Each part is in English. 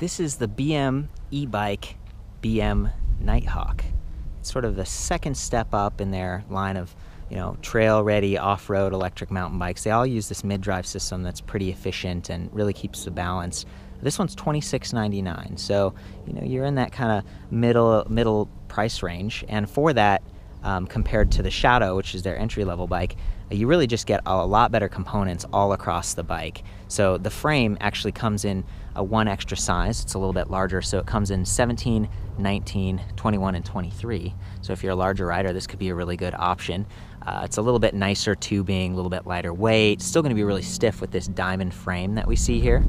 This is the BMEBIKE BM-Night Hawk. It's sort of the second step up in their line of, trail-ready off-road electric mountain bikes. They all use this mid-drive system that's pretty efficient and really keeps the balance. This one's $26.99, so you're in that kind of middle price range. And for that, compared to the Shadow, which is their entry-level bike, you really just get a lot better components all across the bike. So the frame actually comes in one extra size. It's a little bit larger, so it comes in 17, 19, 21, and 23. So if you're a larger rider, this could be a really good option. It's a little bit nicer tubing, a little bit lighter weight. Still going to be really stiff with this diamond frame that we see here.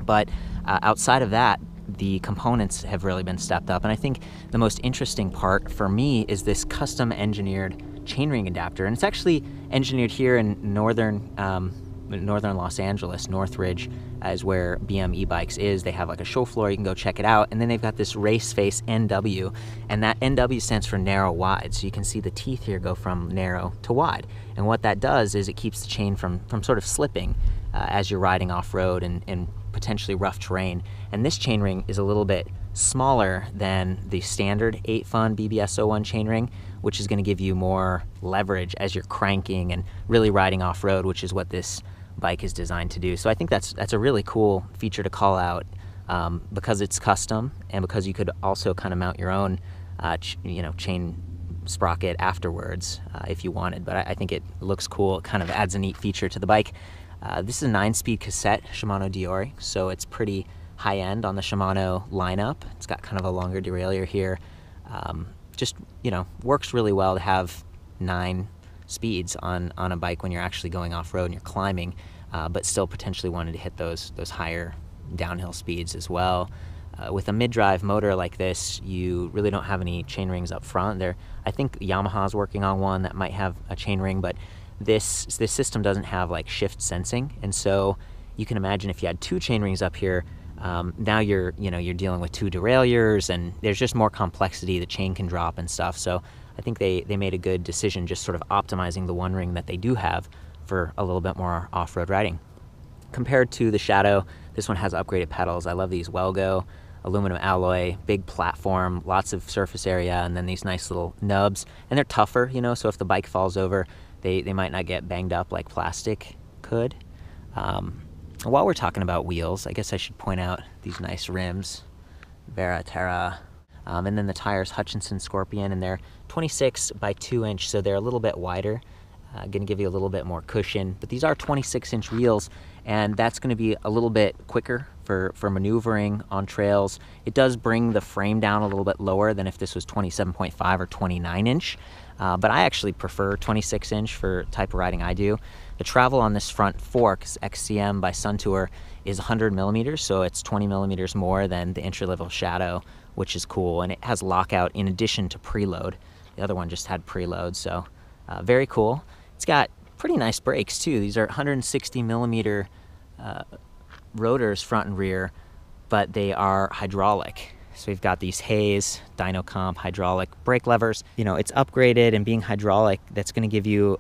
But outside of that, the components have really been stepped up. And I think the most interesting part for me is this custom engineered chainring adapter. And it's actually engineered here in northern Los Angeles. Northridge is where BMEBIKES is. They have like a show floor. You can go check it out. And then they've got this race face NW. And that NW stands for narrow wide. So you can see the teeth here go from narrow to wide. And what that does is it keeps the chain from sort of slipping as you're riding off-road and potentially rough terrain. And this chainring is a little bit smaller than the standard 8-fun BBS-01 chainring, which is going to give you more leverage as you're cranking and really riding off-road, which is what this bike is designed to do. So I think that's a really cool feature to call out because it's custom and because you could also kind of mount your own chain sprocket afterwards if you wanted. But I think it looks cool. It kind of adds a neat feature to the bike. This is a 9-speed cassette Shimano Deore, so it's pretty high-end on the Shimano lineup. It's got kind of a longer derailleur here. Just, works really well to have 9 speeds on a bike when you're actually going off-road and you're climbing, but still potentially wanting to hit those higher downhill speeds as well. With a mid-drive motor like this, you really don't have any chain rings up front. I think Yamaha's working on one that might have a chain ring, but this system doesn't have like shift sensing, and so you can imagine if you had 2 chain rings up here, now you're dealing with 2 derailleurs, and there's just more complexity. The chain can drop and stuff. So I think they made a good decision just sort of optimizing the one ring that they do have for a little bit more off-road riding. Compared to the Shadow, this one has upgraded pedals. I love these Welgo aluminum alloy, big platform, lots of surface area, and then these nice little nubs. And they're tougher, so if the bike falls over, they might not get banged up like plastic could. While we're talking about wheels, I guess I should point out these nice rims, Vera Terra, and then the tires, Hutchinson Scorpion, and they're 26 by 2 inch, so they're a little bit wider. Going to give you a little bit more cushion, but these are 26-inch wheels, and that's going to be a little bit quicker for maneuvering on trails. It does bring the frame down a little bit lower than if this was 27.5 or 29-inch, but I actually prefer 26-inch for type of riding I do. The travel on this front fork, XCM by Suntour, is 100 millimeters, so it's 20 millimeters more than the entry-level Shadow, which is cool, and it has lockout in addition to preload. The other one just had preload, so very cool. It's got pretty nice brakes too. These are 160 millimeter rotors front and rear, but they are hydraulic. So we've got these Hayes Dynocomp hydraulic brake levers. It's upgraded, and being hydraulic, that's going to give you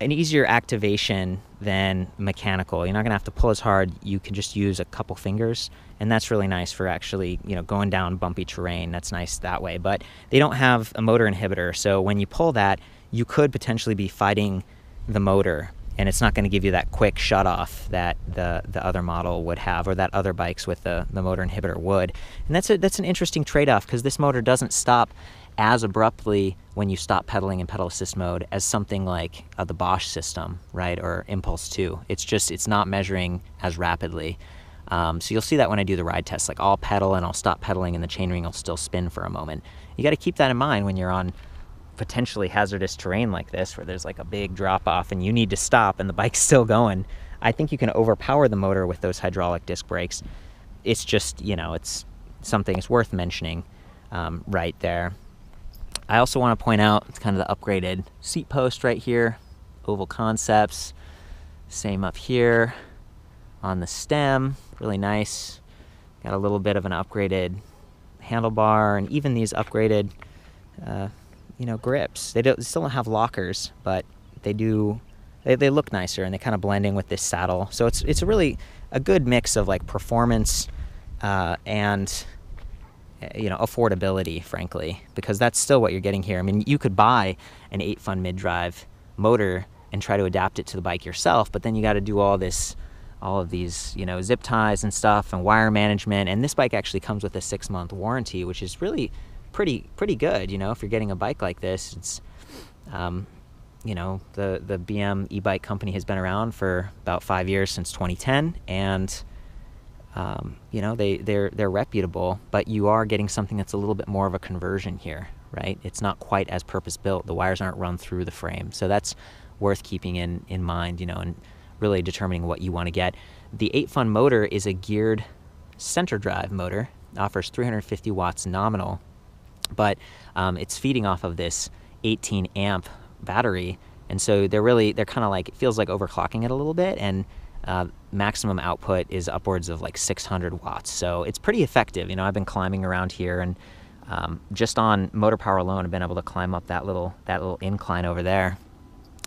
an easier activation than mechanical. You're not going to have to pull as hard. You can just use a couple fingers, and that's really nice for actually, going down bumpy terrain. That's nice that way. But they don't have a motor inhibitor, so when you pull that, you could potentially be fighting the motor, and it's not going to give you that quick shut-off that the other model would have, or that other bikes with the motor inhibitor would. And that's an interesting trade-off, because this motor doesn't stop as abruptly when you stop pedaling in pedal assist mode as something like the Bosch system, right, or Impulse 2. It's not measuring as rapidly. So you'll see that when I do the ride test. Like, I'll pedal and I'll stop pedaling, and the chainring will still spin for a moment. You got to keep that in mind when you're on potentially hazardous terrain like this, where there's like a big drop off and you need to stop and the bike's still going. I think you can overpower the motor with those hydraulic disc brakes. It's just, it's something it's worth mentioning right there. I also want to point out, it's kind of the upgraded seat post right here, Oval Concepts. Same up here on the stem, really nice. Got a little bit of an upgraded handlebar, and even these upgraded grips. They still don't have lockers, but they look nicer, and they kind of blend in with this saddle. So it's really a good mix of like performance and affordability, frankly, because that's still what you're getting here. I mean, you could buy an 8-fun mid-drive motor and try to adapt it to the bike yourself, but then you got to do all of these, zip ties and stuff and wire management. And this bike actually comes with a 6-month warranty, which is really pretty good. If you're getting a bike like this, it's, the BM e-bike company has been around for about 5 years, since 2010, and they're reputable, but you are getting something that's a little bit more of a conversion here, right? It's not quite as purpose-built. The wires aren't run through the frame, so that's worth keeping in mind, and really determining what you want to get. The 8-fun motor is a geared center drive motor. It offers 350 watts nominal, but it's feeding off of this 18 amp battery, and so they're kind of like, it feels like overclocking it a little bit, and maximum output is upwards of like 600 watts. So it's pretty effective. I've been climbing around here, and just on motor power alone, I've been able to climb up that little incline over there.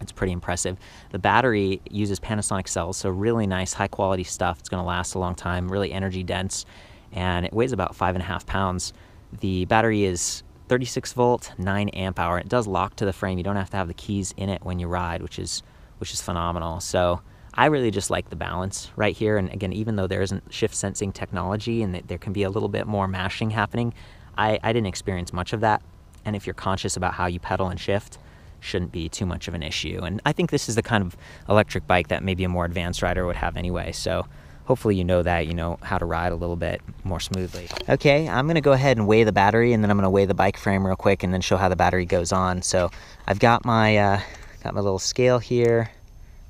It's pretty impressive. The battery uses Panasonic cells, so really nice, high quality stuff. It's going to last a long time, really energy dense, and it weighs about 5.5 pounds. The battery is 36 volt, 9 amp hour. It does lock to the frame. You don't have to have the keys in it when you ride, which is phenomenal. So I really just like the balance right here. And again, even though there isn't shift sensing technology and there can be a little bit more mashing happening, I didn't experience much of that. And if you're conscious about how you pedal and shift, shouldn't be too much of an issue. And I think this is the kind of electric bike that maybe a more advanced rider would have anyway. So hopefully you know how to ride a little bit more smoothly. Okay, I'm gonna go ahead and weigh the battery, and then I'm gonna weigh the bike frame real quick and then show how the battery goes on. So I've got my little scale here.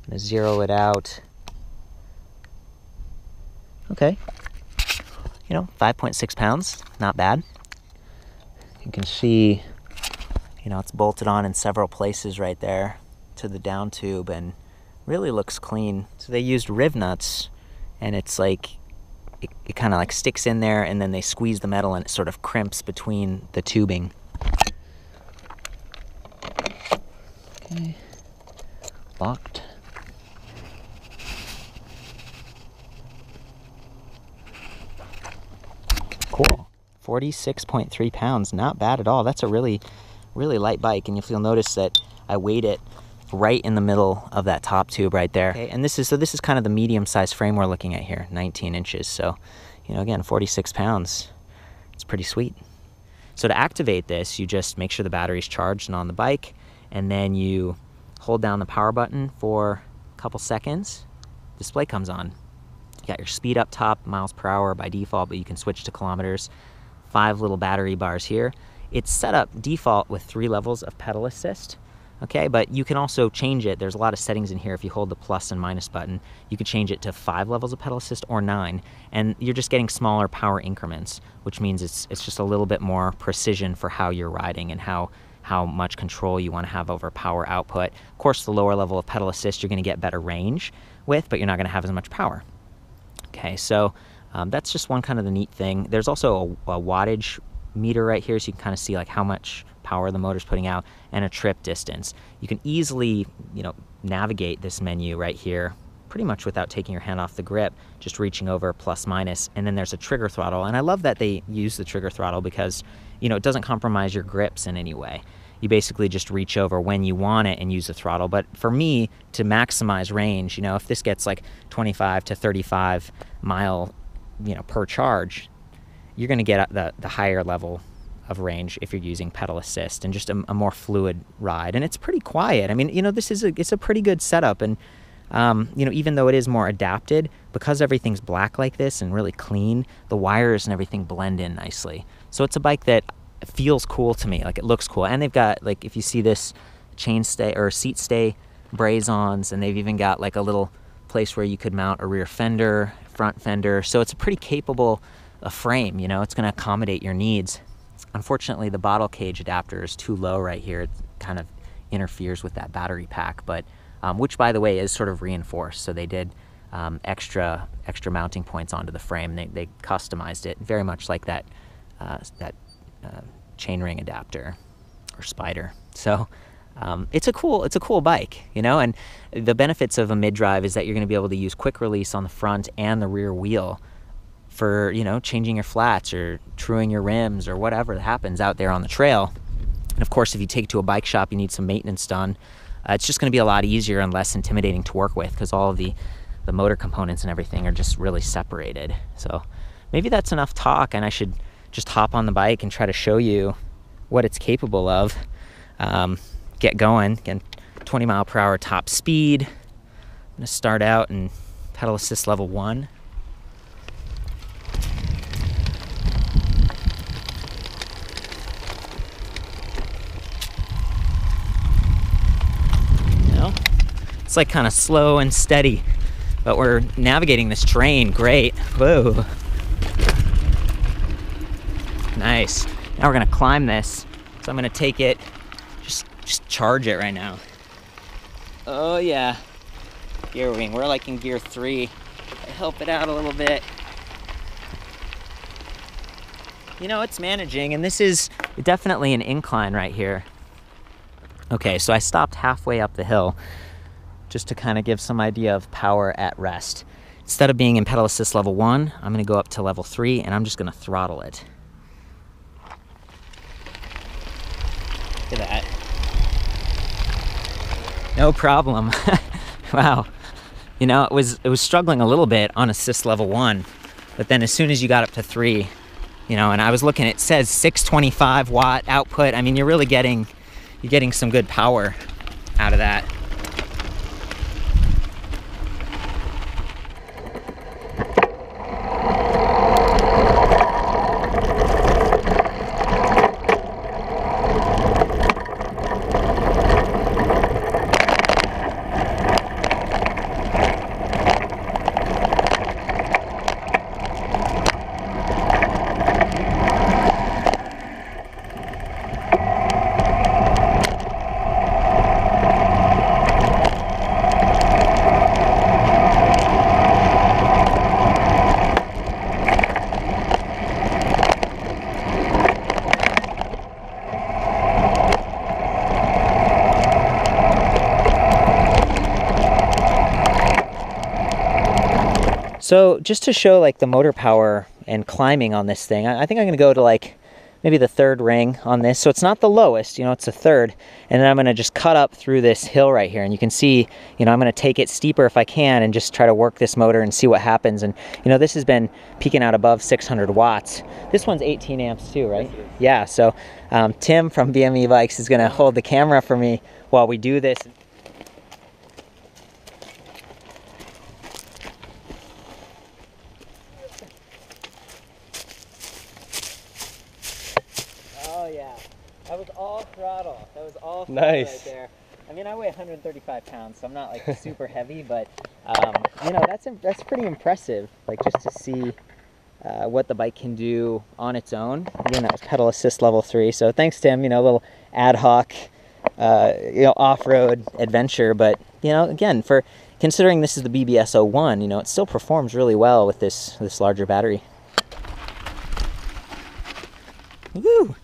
I'm gonna zero it out. Okay, 5.6 pounds, not bad. You can see, it's bolted on in several places right there to the down tube, and really looks clean. So they used riv nuts, and it's like, it kind of like sticks in there, and then they squeeze the metal and it sort of crimps between the tubing. Okay, locked. Cool. 46.3 pounds, not bad at all. That's a really light bike, and you'll notice that I weighed it right in the middle of that top tube right there. Okay, and this is kind of the medium-sized frame we're looking at here, 19 inches. So, again, 46 pounds. It's pretty sweet. So to activate this, you just make sure the battery's charged and on the bike, and then you hold down the power button for a couple seconds. Display comes on. You got your speed up top, miles per hour by default, but you can switch to kilometers. 5 little battery bars here. It's set up default with 3 levels of pedal assist, okay, but you can also change it. There's a lot of settings in here. If you hold the plus and minus button, you could change it to 5 levels of pedal assist or 9, and you're just getting smaller power increments, which means it's just a little bit more precision for how you're riding and how much control you want to have over power output. Of course, the lower level of pedal assist you're going to get better range with, but you're not going to have as much power. Okay, so that's just one kind of the neat thing. There's also a wattage meter right here, so you can kind of see like how much power the motor's putting out, and a trip distance. You can easily, navigate this menu right here pretty much without taking your hand off the grip, just reaching over plus minus, and then there's a trigger throttle. And I love that they use the trigger throttle because, it doesn't compromise your grips in any way. You basically just reach over when you want it and use the throttle. But for me, to maximize range, if this gets like 25 to 35 mile, per charge, you're going to get the higher level of range if you're using pedal assist, and just a more fluid ride. And it's pretty quiet. I mean, it's a pretty good setup. And, even though it is more adapted, because everything's black like this and really clean, the wires and everything blend in nicely. So it's a bike that feels cool to me. Like, it looks cool. And they've got, like, if you see this chain stay or seat stay braze-ons, and they've even got like a little place where you could mount a rear fender, front fender. So it's a pretty capable frame. It's going to accommodate your needs. Unfortunately, the bottle cage adapter is too low right here. It kind of interferes with that battery pack, but which, by the way, is sort of reinforced. So they did extra mounting points onto the frame. They customized it very much like that chainring adapter or spider. So it's a cool bike, and the benefits of a mid-drive is that you're going to be able to use quick release on the front and the rear wheel for, you know, changing your flats or truing your rims or whatever happens out there on the trail. And of course, if you take it to a bike shop, you need some maintenance done. It's just going to be a lot easier and less intimidating to work with because all of the motor components and everything are just really separated. So maybe that's enough talk, and I should just hop on the bike and try to show you what it's capable of. Get going. Again, 20 mile per hour top speed. I'm going to start out in pedal assist level 1. You know, it's like kind of slow and steady, but we're navigating this terrain great. Whoa. Nice. Now we're gonna climb this. So I'm gonna take it, just charge it right now. Oh yeah. Gear wing, we're like in gear 3. I help it out a little bit. You know, it's managing, and this is definitely an incline right here. Okay, so I stopped halfway up the hill just to kind of give some idea of power at rest. Instead of being in pedal assist level 1, I'm gonna go up to level 3 and I'm just gonna throttle it. Look at that. No problem. Wow. You know, it was struggling a little bit on assist level 1, but then as soon as you got up to 3, you know, and I was looking, it says 625 watt output. I mean, you're getting some good power out of that. So just to show like the motor power and climbing on this thing, I think I'm gonna go to like maybe the 3rd ring on this. So it's not the lowest, you know, it's the 3rd. And then I'm gonna just cut up through this hill right here. And you can see, you know, I'm gonna take it steeper if I can and just try to work this motor and see what happens. And, you know, this has been peaking out above 600 watts. This one's 18 amps too, right? Yes, yeah, so Tim from BME Bikes is gonna hold the camera for me while we do this. That was all throttle. That was all throttle right there. I mean, I weigh 135 pounds, so I'm not like super heavy, but you know, that's pretty impressive. Like just to see what the bike can do on its own. Again, that was pedal assist level 3. So thanks, Tim. You know, a little ad hoc, you know, off-road adventure. But you know, again, for considering this is the BBS-01, you know, it still performs really well with this larger battery. Woo!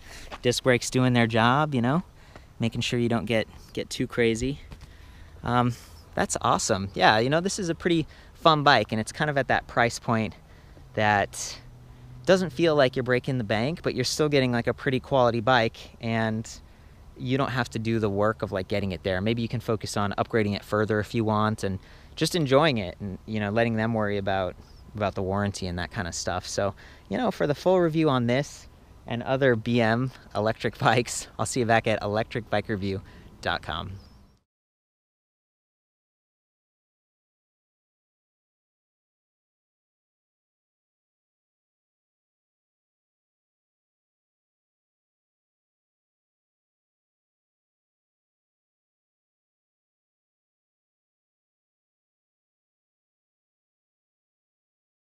Disc brakes doing their job, you know, making sure you don't get too crazy. That's awesome. Yeah, you know, this is a pretty fun bike, and it's kind of at that price point that doesn't feel like you're breaking the bank, but you're still getting like a pretty quality bike, and you don't have to do the work of like getting it there. Maybe you can focus on upgrading it further if you want, and just enjoying it, and you know, letting them worry about the warranty and that kind of stuff. So, you know, for the full review on this and other BM electric bikes, I'll see you back at ElectricBikeReview.com.